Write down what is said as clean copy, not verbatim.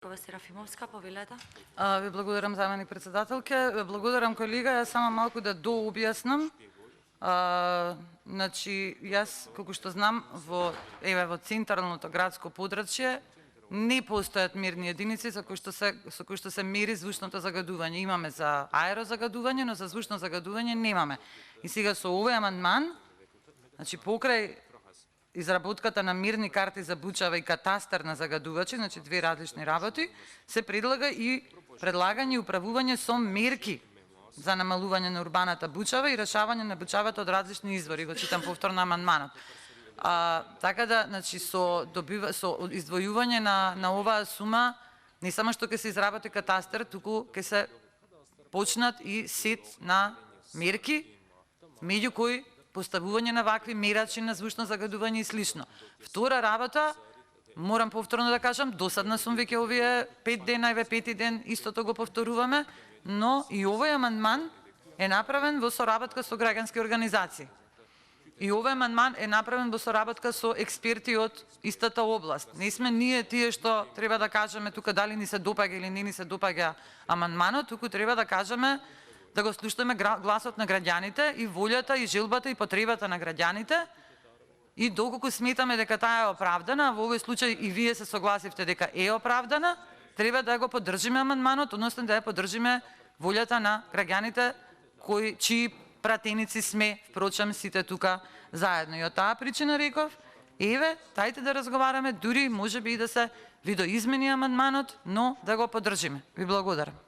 Серафимовска, повелете. Ви благодарам, заменик председателке. Ви благодарам, колега. Јас само малку да дообјаснам. Значи, јас, колку што знам, во централното градско подрачје не постојат мирни единици со кои што се мери звучното загадување. Имаме за аерозагадување, но за звучно загадување немаме. И сега со овој амандман, значи покрај изработката на мирни карти за бучава и катастар на загадувачи, значи две различни работи, се предлага и предлагање и управување со мерки за намалување на урбаната бучава и решавање на бучавата од различни извори. Го читам повторно амандманот. Така да, значи, со издвојување на оваа сума, не само што ќе се изработи катастар, туку ќе се почнат и сет на мерки, меѓу кои поставување на вакви мерачи на звучно загадување и слично. Втора работа, морам повторно да кажам, досадна сум веќе овие 5 дена, еве 5 ден истото го повторуваме, но и овој амандман е направен во соработка со граѓански организации. И овој амандман е направен во соработка со експерти од истата област. Не сме ние тие што треба да кажеме тука дали ни се допаѓа или не ни се допаѓа амандманот, туку треба да кажеме да го слушаме гласот на граѓаните и волјата и желбата и потребата на граѓаните, и доколку сметаме дека таа е оправдана, во овој случај и вие се согласивте дека е оправдана, треба да го поддржиме амандманот, односно да ја поддржиме волјата на граѓаните чии пратеници сме, впрочем, сите тука заедно. И од таа причина реков, еве, тајте да разговараме, дури можеби и да се видоизмени амандманот, но да го поддржиме. Ви благодарам.